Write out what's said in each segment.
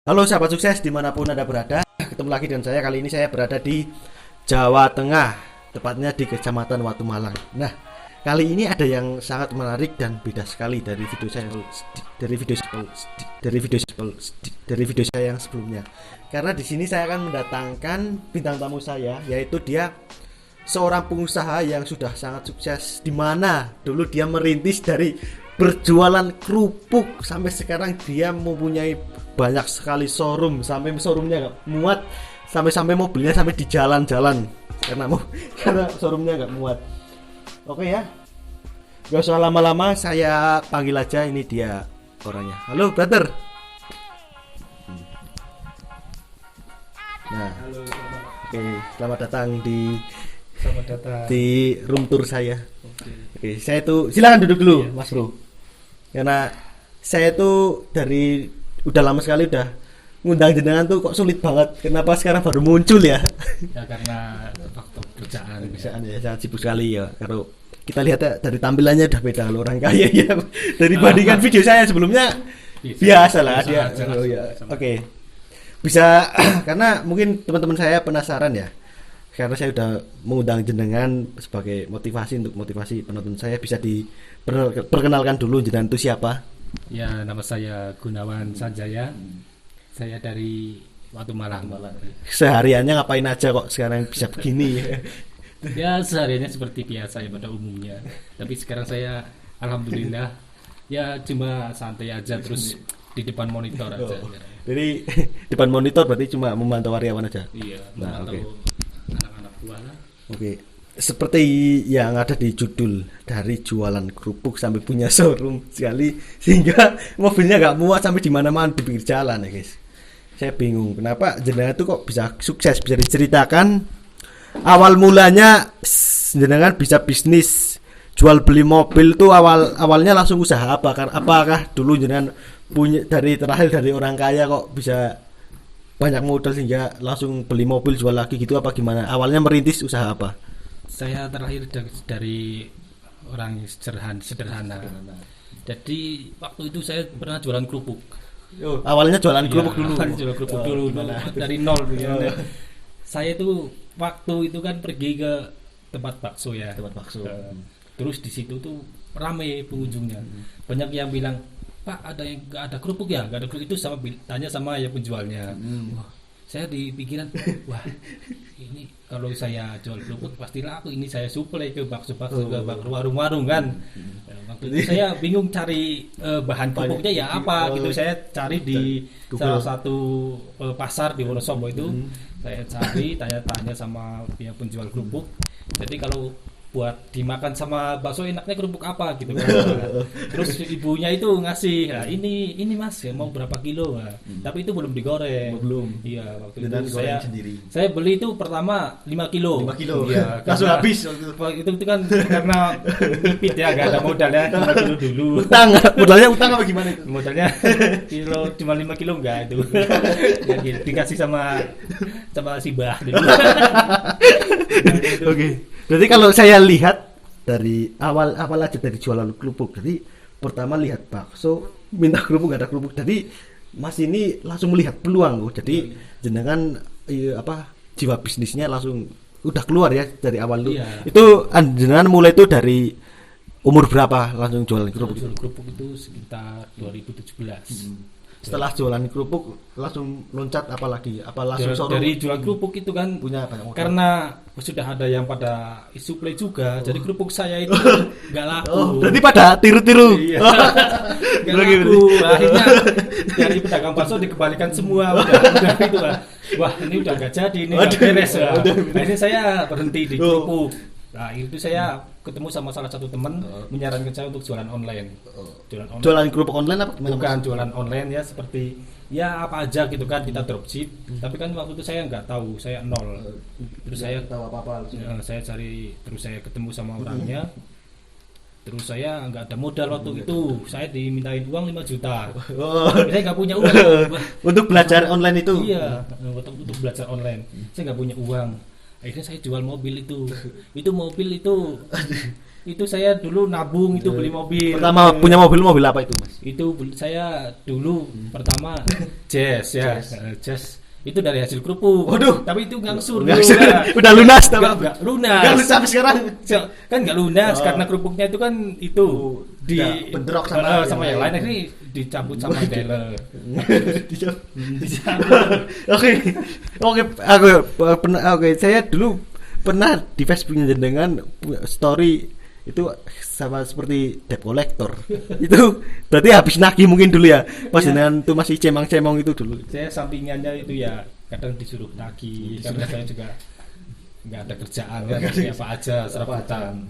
Halo sahabat sukses dimanapun Anda berada. Ketemu lagi dengan saya. Kali ini saya berada di Jawa Tengah, tepatnya di Kecamatan Watu Malang. Nah, kali ini ada yang sangat menarik dan beda sekali dari video saya yang sebelumnya. Karena di sini saya akan mendatangkan bintang tamu saya, yaitu dia seorang pengusaha yang sudah sangat sukses, di mana dulu dia merintis dari berjualan kerupuk sampai sekarang dia mempunyai banyak sekali showroom, sampai showroomnya nggak muat, sampai mobilnya sampai di jalan-jalan karena showroomnya nggak muat. Oke ya, gak usah lama-lama, saya panggil aja, ini dia orangnya. Halo brother. Nah, Halo, oke, selamat datang selamat datang. di room tour saya. Oke. Oke, saya tuh silakan duduk dulu, Iya, Mas Bro. Karena saya tuh dari udah lama sekali udah ngundang jenengan tuh kok sulit banget. Kenapa sekarang baru muncul ya? Ya karena faktor kerjaan. Pekerjaan ya sangat sibuk sekali ya. Kalau kita lihat ya, dari tampilannya udah beda kalau orang kaya ya. Dari bandingkan video saya sebelumnya biasa lah dia. Oh, ya. Oke. Bisa karena mungkin teman-teman saya penasaran ya. Karena saya udah mengundang jenengan sebagai motivasi, untuk motivasi penonton saya, bisa diperkenalkan dulu jenengan itu siapa? Ya, nama saya Gunawan Sanjaya. Saya dari Watu Malang. Sehariannya ngapain aja kok sekarang bisa begini? Ya, sehariannya seperti biasa ya pada umumnya. Tapi sekarang saya alhamdulillah ya cuma santai aja, terus di depan monitor aja. Jadi depan monitor berarti cuma memantau karyawan aja. Iya, Nah, memantau oke. anak-anak buah lah. Oke. Seperti yang ada di judul, dari jualan kerupuk sampai punya showroom sekali, sehingga mobilnya nggak muat sampai di mana-mana di pinggir jalan ya guys. Saya bingung kenapa jenengan itu kok bisa sukses, bisa diceritakan awal mulanya jenengan bisa bisnis jual beli mobil tuh awalnya langsung usaha apa? Apakah dulu jenengan punya terakhir dari orang kaya kok bisa banyak modal sehingga langsung beli mobil jual lagi gitu, apa gimana? Awalnya merintis usaha apa? Saya terlahir dari orang sederhana. Jadi waktu itu saya pernah jualan kerupuk. Awalnya jualan kerupuk dulu. Awalnya jualan kerupuk dulu dari nol gitu. Saya itu waktu itu kan pergi ke tempat bakso ya. Tempat bakso. Terus di situ tuh rame pengunjungnya. Banyak yang bilang, "Pak, ada yang nggak ada kerupuk ya?" Nggak ada kerupuk itu, tanya sama ya penjualnya. Wah, saya di pikiran, wah ini kalau saya jual kerupuk pasti laku, ini saya suplai ke bakso-bakso, ke warung-warung kan. Waktu itu saya bingung cari bahan kerupuknya ya apa gitu. Saya cari di salah satu pasar di Wonosobo itu. Saya cari, tanya-tanya sama pihak penjual kerupuk. Jadi kalau buat dimakan sama bakso enaknya kerupuk apa gitu kan. Terus ibunya itu ngasih, nah, ini mas ya mau berapa kilo, nah, tapi itu belum digoreng. Belum. Iya, waktu Dan itu goreng sendiri. saya beli itu pertama 5 kilo. 5 kilo. Iya, Langsung karena- habis. itu kan karena ngipit ya, gak ada modal ya, 5 kilo dulu. Modalnya utang apa gimana itu? Modalnya cuma 5 kilo enggak itu. Ya, dikasih sama si Bah dulu. Oke. Berarti kalau saya lihat dari awal aja dari jualan kerupuk. Jadi pertama lihat bakso, minta kerupuk, gak ada kerupuk. Jadi Mas ini langsung melihat peluang loh. Jadi jenengan jiwa bisnisnya langsung udah keluar ya dari awal itu. Iya. Itu jenengan mulai itu dari umur berapa langsung jualan kerupuk? Jual kerupuk itu sekitar 2017. Setelah jualan kerupuk langsung loncat apa lagi? Apa langsung showroom? Dari jual kerupuk itu kan Punya banyak modal. karena sudah ada yang pada suplai juga, jadi kerupuk saya itu nggak laku. Oh, berarti pada tiru-tiru. Iya. Nggak Lagi laku. Akhirnya dari pedagang bakso dikembalikan semua. Udah itu lah. Wah, ini udah nggak jadi, ini nggak beres ya. Akhirnya saya berhenti di kerupuk. Nah, itu saya ketemu sama salah satu teman menyarankan saya untuk jualan online. Jualan kerupuk online apa gimana? Bukan jualan online ya, seperti ya apa aja gitu kan, kita dropship. Tapi kan waktu itu saya nggak tahu, saya nol. Terus saya tahu apa-apa. saya cari, terus saya ketemu sama orangnya. Terus saya nggak ada modal waktu itu, saya dimintain uang 5 juta. Saya nggak punya uang. Untuk belajar online itu. Iya, untuk belajar online. Saya nggak punya uang. Akhirnya saya jual mobil itu. Itu mobil itu itu saya dulu nabung itu beli mobil. Pertama punya mobil apa itu, Mas? Saya dulu pertama Jazz ya. Jazz. Jazz itu dari hasil kerupuk. Waduh. Tapi itu ngangsur. Udah lunas tapi Enggak lunas. Enggak lunas sampai sekarang. Kan enggak lunas karena kerupuknya itu kan itu di bentrok sama yang lain, ini dicabut sama dealer. Oke, saya dulu pernah di Facebook jenengan story itu sama seperti debt collector. Itu berarti habis nagih mungkin dulu ya. Pas jenengan tuh masih cemang-cemong itu dulu. Saya sampingannya itu ya kadang disuruh nagih karena saya juga nggak ada kerjaan kan, apa aja serabutan.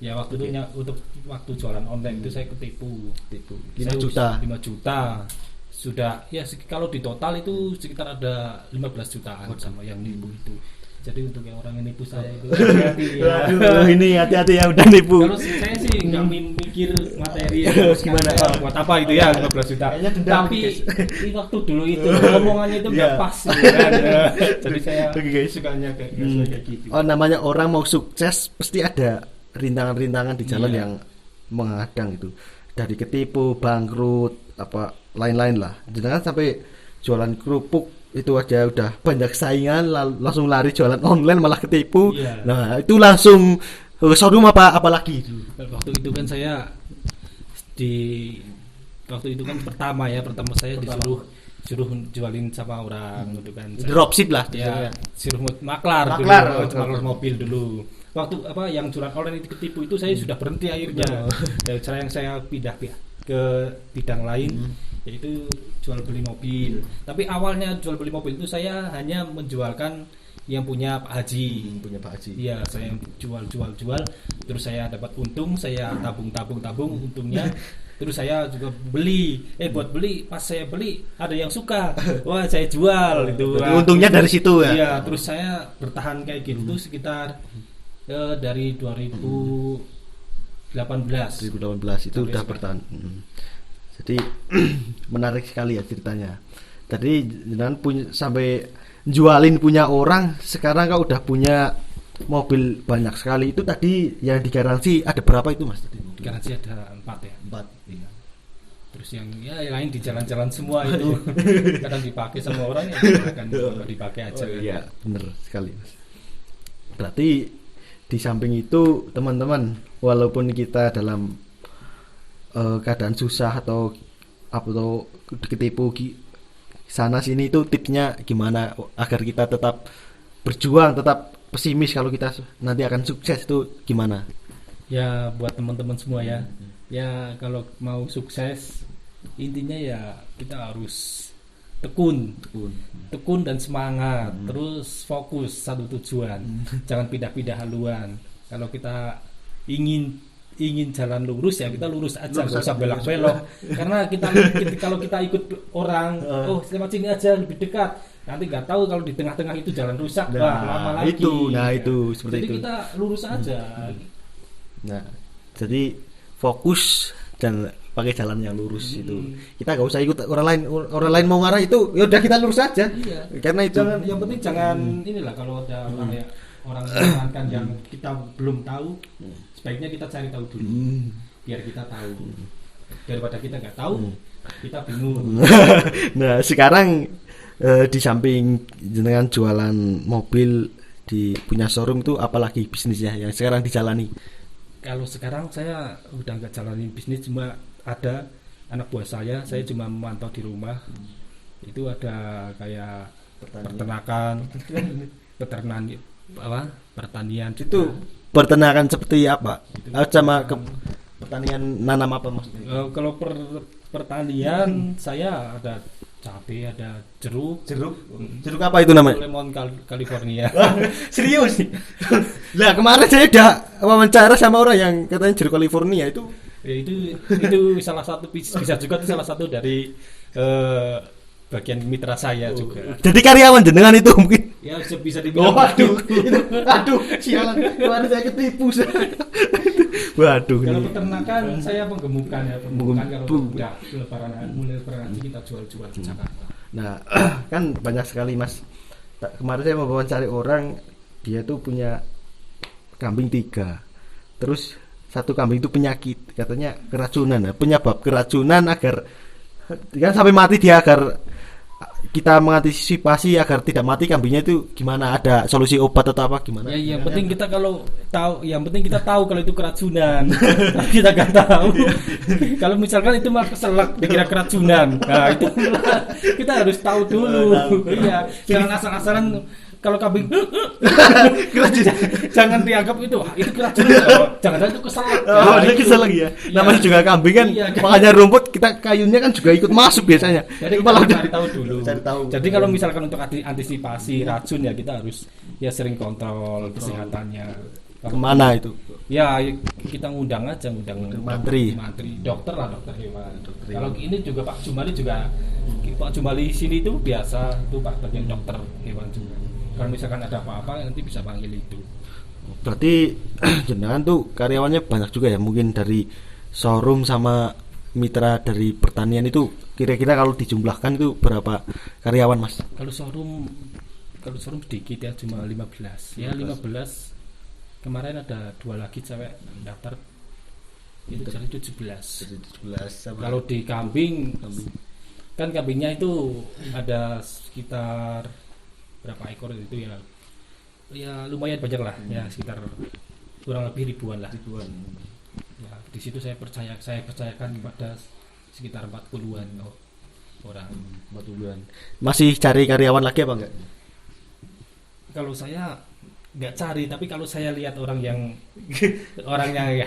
Ya waktu itu untuk waktu jualan online itu saya ketipu 5 juta. 5 juta. Sudah ya kalau di total itu sekitar ada 15 jutaan sama yang nipu itu. Jadi untuk yang orang yang nipu saya itu hati-hati ya. Ini hati-hati ya udah nipu. Kalau saya sih nggak mikir materi ya, gimana buat apa itu ya 15 juta. Tapi di waktu dulu itu omongannya itu nggak pas kan. Jadi saya sukanya kayak gitu. Oh, namanya orang mau sukses pasti ada rintangan-rintangan di jalan yang menghadang itu. Dari ketipu, bangkrut, apa lain-lain lah. Jangan sampai jualan kerupuk itu aja udah banyak saingan langsung lari jualan online malah ketipu. Nah itu langsung showroom apalagi waktu itu kan saya waktu itu kan pertama saya disuruh jualin sama orang gitu kan, dropship lah ya, suruh maklar mobil dulu. Waktu yang jualan online itu ketipu itu saya sudah berhenti akhirnya. Cara yang saya pindah ke bidang lain yaitu jual beli mobil. Tapi awalnya jual beli mobil itu saya hanya menjualkan yang punya Pak Haji. Iya, saya jual. Terus saya dapat untung, saya tabung untungnya. Terus saya juga beli. Buat beli, pas saya beli ada yang suka. Wah, saya jual itu. Untungnya dari situ ya. Iya, terus saya bertahan kayak gitu sekitar dari 2018 itu udah bertahan. Jadi menarik sekali ya ceritanya. Tadi jangan sampai jualin punya orang, sekarang kau udah punya mobil banyak sekali. Itu tadi yang digaransi ada berapa itu, Mas? Garansi ada 4 ya. 4. Iya. Terus yang lain di jalan-jalan semua itu kadang dipakai sama orang ya akan dipakai aja. Iya, benar sekali, Mas. Berarti di samping itu teman-teman, walaupun kita dalam keadaan susah atau ketipu sana sini, itu tipsnya gimana agar kita tetap berjuang, tetap pesimis kalau kita nanti akan sukses, itu gimana? Ya buat teman-teman semua ya. Ya kalau mau sukses intinya ya kita harus tekun dan semangat, terus fokus satu tujuan. Jangan pindah-pindah haluan. Kalau kita ingin jalan lurus ya kita lurus aja, nggak usah belok-belok. Karena kalau kita ikut orang, lewat sini aja lebih dekat, nanti nggak tahu kalau di tengah-tengah itu jalan rusak, lama lagi. Itu seperti jadi itu. Kita lurus aja. Nah, jadi fokus dan pakai jalan yang lurus itu. Kita nggak usah ikut orang lain mau ngarah itu, ya udah kita lurus aja. Iya. Karena itu yang penting jangan inilah kalau ada orang menyarankan yang kita belum tahu, sebaiknya kita cari tahu dulu biar kita tahu, daripada kita nggak tahu kita bingung. Nah sekarang di samping dengan jualan mobil di punya showroom itu apalagi bisnisnya yang sekarang dijalani? Kalau sekarang saya udah nggak jalanin bisnis, cuma ada anak buah saya cuma memantau di rumah. Itu ada kayak pertanian itu peternakan seperti apa? Sama pertanian nanam apa maksudnya? Kalau pertanian saya ada cabai, ada jeruk apa itu namanya? Lemon California. Serius? Lah kemarin saya udah wawancara sama orang yang katanya jeruk California itu. Ya, itu salah satu bisa juga itu salah satu dari bagian mitra saya juga. Jadi karyawan jenengan itu mungkin? Ya bisa dibilang. Aduh, sialan. Kemarin saya ketipu. Waduh. Kalau peternakan saya penggemukan ya. Kalau udah mulai lebaran kita jual-jual di Jakarta. Nah, kan banyak sekali Mas. Kemarin saya mau wawancara orang, dia tuh punya kambing 3. Terus satu kambing itu penyakit, katanya keracunan, penyebab keracunan agar kan sampai mati dia, agar kita mengantisipasi agar tidak mati kambingnya itu gimana, ada solusi obat atau apa gimana? Ya, yang penting kita kalau tahu, yang penting kita tahu kalau itu keracunan. Tapi kita nggak tahu. Kalau misalkan itu mah keselak dikira keracunan, nah itu kita harus tahu dulu. Iya, jangan asal-asalan kalau kambing jangan dianggap itu keracunan. Jangan itu keselak. Oh, dia kesel lagi ya. Namanya juga kambing kan, makanya rumput kita kayunya kan juga ikut masuk biasanya. Jadi kita harus cari tahu dulu. Tahu. Jadi kalau misalkan untuk antisipasi racun ya kita harus ya sering kontrol kesehatannya. Kemana itu? Ya kita ngundang mantri, dokter hewan. Kalau ini juga Pak Jumali sini itu biasa tuh Pak bagian dokter hewan juga. Kalau misalkan ada apa-apa nanti bisa panggil itu. Berarti jenengan tuh karyawannya banyak juga ya, mungkin dari showroom sama mitra dari pertanian itu kira-kira kalau dijumlahkan itu berapa karyawan Mas? Kalau showroom sedikit ya, cuma 15. Ya 15. Kemarin ada 2 lagi cewek daftar itu jadi 17. Kalau di kambing kan kambingnya itu ada sekitar berapa ekor itu ya lumayan banyak lah, ya sekitar kurang lebih ribuan. Ya, di situ saya percayakan kepada sekitar 40-an orang. 40-an. Masih cari karyawan lagi apa enggak? Kalau saya nggak cari, tapi kalau saya lihat orang yang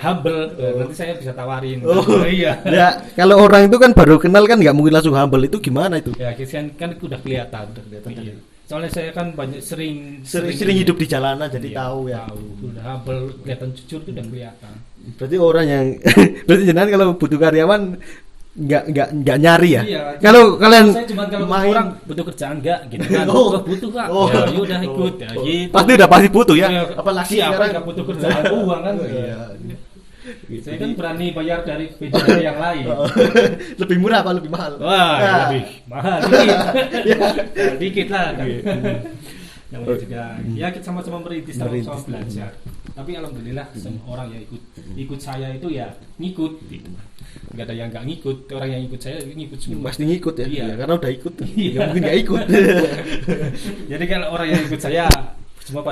humble, nanti saya bisa tawarin. Iya. Ya, kalau orang itu kan baru kenal kan nggak mungkin langsung humble, itu gimana itu? Ya, kan udah kelihatan. Iya. Soalnya saya kan banyak sering hidup di jalanan jadi tahu ya. Udah humble, kelihatan jujur itu udah kelihatan. Berarti orang yang berarti jenengan kalau butuh karyawan nggak nyari ya? Iya, kalau kalian saya cuma kalau orang butuh kerjaan enggak gitu kan. Butuh Pak. Ya udah ikut ya gitu. Pasti butuh ya. Apalagi siapa enggak butuh kerjaan uang kan. Iya. Saya kan berani bayar dari beda yang lain. Lebih murah apa lebih mahal? Wah, lebih mahal dikit lah kan. Namanya juga ya kita sama-sama merintis, sama-sama belajar. Tapi alhamdulillah semua orang yang ikut saya itu ya ngikut gitu. Enggak ada yang enggak ngikut, orang yang ikut saya ngikut semua. Pasti ngikut ya. Iya. Karena udah ikut. Enggak mungkin enggak ikut. Jadi kalau orang yang ikut saya semua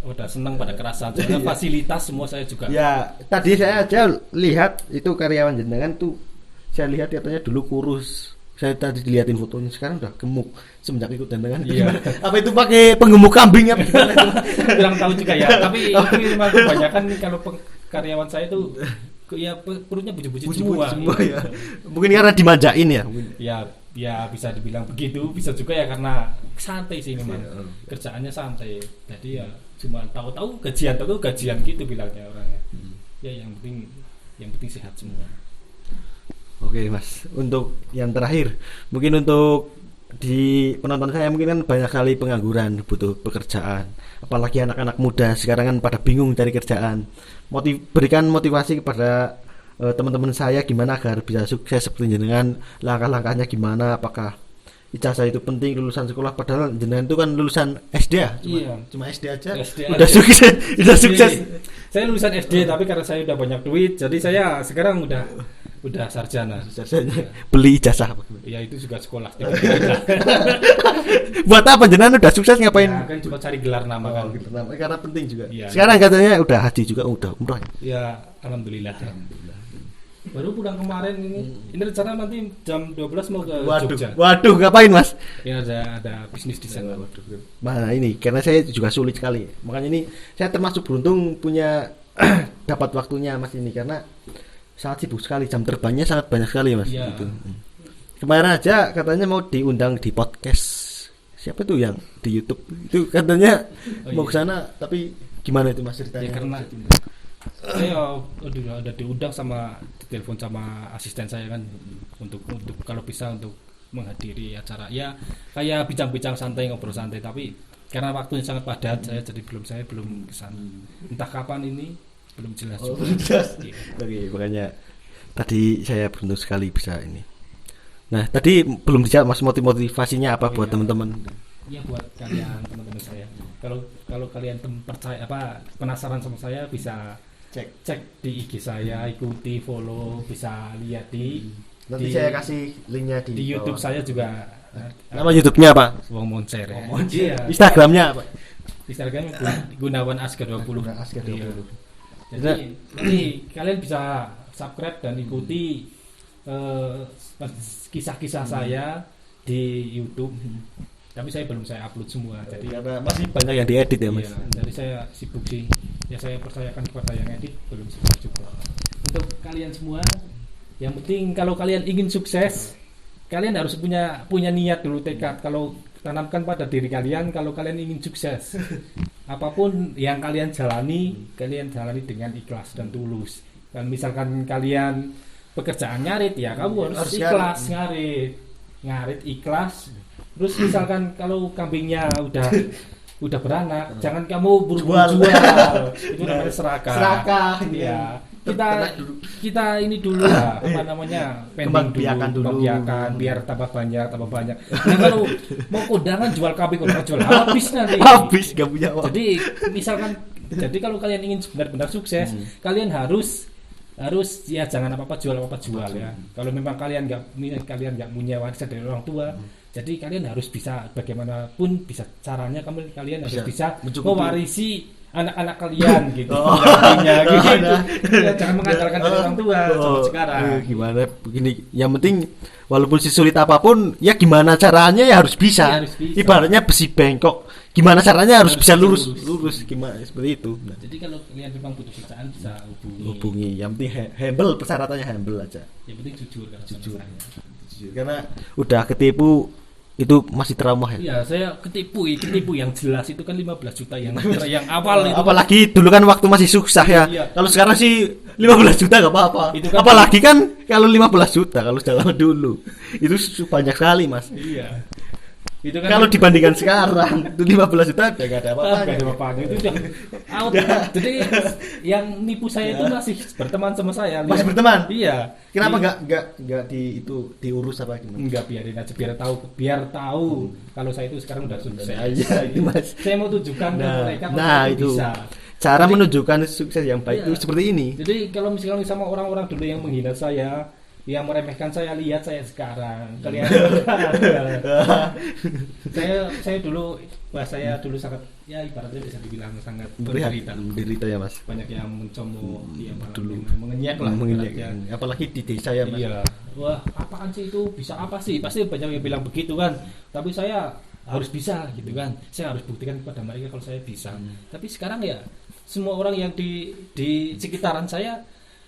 udah senang, pada kerasan. Soalnya fasilitas semua saya juga. Ya, tadi saya aja lihat itu karyawan jenengan tuh, saya lihat katanya dulu kurus. Saya tadi dilihatin fotonya, sekarang udah gemuk semenjak ikut jenengan. Iya. Apa itu pakai penggemuk kambing apa gimana itu? Kurang tahu juga ya. Tapi itu memang kebanyakan kalau karyawan saya itu ya perutnya buju-buju semua ya. Mungkin karena dimanjain ya. Ya bisa dibilang begitu, bisa juga ya karena santai sih memang. Kerjaannya santai. Jadi ya cuma tahu-tahu gajian gitu bilangnya orangnya. Ya yang penting sehat semua. Oke Mas, untuk yang terakhir mungkin untuk di penonton saya mungkin kan banyak kali pengangguran, butuh pekerjaan, apalagi anak-anak muda sekarang kan pada bingung cari kerjaan. Berikan motivasi kepada teman-teman saya gimana agar bisa sukses seperti jenengan, langkah-langkahnya gimana, apakah ijazah itu penting, lulusan sekolah, padahal jenengan itu kan lulusan SD ya? Cuma SD aja udah sukses. Saya lulusan SD tapi karena saya udah banyak duit, jadi saya sekarang udah sarjana. Beli ijazah. Ya itu juga sekolah. Buat apa jenengan udah sukses ngapain? Ya, kan cuma cari gelar nama kan. Karena penting juga. Ya, sekarang katanya udah haji juga, udah umrah. Ya, alhamdulillah. Baru pulang kemarin ini. Ini rencana nanti jam 12 mau ke Jogja. Waduh, ngapain Mas? Ya ada bisnis di sana. Nah, ini karena saya juga sulit sekali. Makanya ini saya termasuk beruntung punya dapat waktunya Mas ini, karena sangat sibuk sekali, jam terbangnya sangat banyak sekali Mas. Ya. Gitu. Kemarin aja katanya mau diundang di podcast. Siapa tuh yang di YouTube? Itu katanya mau ke sana, tapi gimana itu Mas ceritanya? Ya karena saya udah diundang sama ditelepon sama asisten saya kan untuk kalau bisa untuk menghadiri acara ya kayak bincang-bincang santai, ngobrol santai, tapi karena waktunya sangat padat saya belum kesana. Entah kapan ini belum jelas. Oke, makanya tadi saya beruntung sekali bisa ini. Nah, tadi belum dijawab Mas, motivasinya apa buat teman-teman? Iya, buat kalian teman-teman saya. Kalau kalian percaya penasaran sama saya bisa cek di IG saya, ikuti, follow, bisa lihat Nanti saya kasih linknya di YouTube bawah. saya juga. Nama YouTube-nya apa? Wong Moncer ya. Moncer. Iya. Instagramnya apa? Instagramnya Gunawan Asker 20. Asker 20. Iya. Jadi nanti kalian bisa subscribe dan ikuti kisah-kisah saya di YouTube. Tapi saya belum saya upload semua. Jadi karena masih banyak yang diedit ya, Mas. iya, jadi saya sibuk sih. Ya saya percayakan kepada yang edit, belum sibuk juga. Untuk kalian semua, yang penting kalau kalian ingin sukses, kalian harus punya niat dulu, tekad. Kalau tanamkan pada diri kalian, kalau kalian ingin sukses, apapun yang kalian jalani dengan ikhlas dan tulus. Dan misalkan kalian pekerjaan ngarit, ya kamu harus ikhlas ngarit ikhlas. Terus misalkan kalau kambingnya udah beranak, jangan kamu buru-buru jual. Itu namanya serakah. Iya. Kita ini dulu lah, apa namanya, pending dulu, biar tambah banyak. Nah, kalau mau kondangan jual kambing, jual habis nanti. Habis gak punya uang. Jadi kalau kalian ingin benar-benar sukses, kalian harus ya jangan apa-apa jual ya. Kalau memang kalian nggak punya warisan dari orang tua, jadi kalian harus bisa bagaimanapun bisa caranya kalian harus bisa mewarisi anak-anak kalian gitu. Ya, jangan mengandalkan dari orang tua sekarang. Gimana begini? Yang penting walaupun sesulit apapun, ya gimana caranya ya harus bisa. Ibaratnya besi bengkok, gimana caranya harus bisa lurus gimana seperti itu. Nah, jadi kalau kalian memang butuh kerjaan bisa hubungi. Yang penting humble, persyaratannya humble aja. Yang penting jujur. Karena udah ketipu itu masih trauma ya. Iya, saya ketipu yang jelas itu kan 15 juta yang awal itu. Apalagi dulu kan waktu masih susah ya. Iya. Kalau sekarang sih 15 juta gak apa-apa. Kan apalagi kan kalau 15 juta kalau zaman dulu itu banyak sekali, Mas. Iya. Itu kan kalau dibandingkan sekarang itu 15 juta udah gak ada apa-apa. Itu udah out. Jadi yang nipu saya itu masih berteman sama saya. Masih berteman? Iya. Kenapa enggak diurus apa gimana? Enggak, biarin aja biar tahu kalau saya itu sekarang udah sukses. Iya, itu Mas. Saya mau tunjukkan ke mereka itu bisa. Cara menunjukkan sukses yang baik itu seperti ini. Jadi kalau misalnya sama orang-orang dulu yang menghina saya, yang meremehkan saya, lihat saya sekarang. Kalian saya dulu sangat, ya ibaratnya bisa dibilang sangat menderita ya, Mas. Banyak yang mencomot, dulu mengenyek. Apalagi di desa ya, Mas. Iya. Wah, apaan sih itu? Bisa apa sih? Pasti banyak yang bilang begitu kan. Tapi saya harus bisa gitu kan. Saya harus buktikan kepada mereka kalau saya bisa. Tapi sekarang ya semua orang yang di sekitaran saya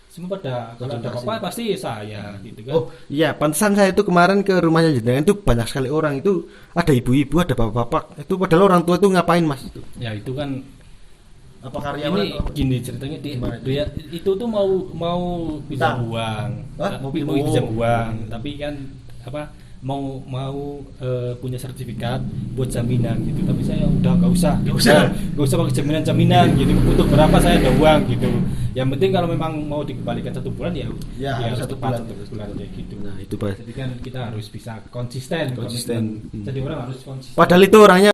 semua pada kalau ada apa pasti saya gitu kan. Oh iya, pantesan saya itu kemarin ke rumahnya jenengan itu banyak sekali orang, itu ada ibu-ibu, ada bapak-bapak, itu padahal orang tua itu ngapain, Mas? Ya itu kan apa karyawan? Ini gini ceritanya dia itu tuh mau pinjam uang, mau pinjam uang, tapi kan mau punya sertifikat buat jaminan gitu, tapi saya udah nggak usah pakai jaminan gitu, butuh berapa saya ada uang gitu. Yang penting kalau memang mau dikembalikan 1 bulan ya satu bulan kayak gitu. Nah itu Pak. Jadi kan kita harus bisa konsisten. Jadi orang harus konsisten. Padahal itu orangnya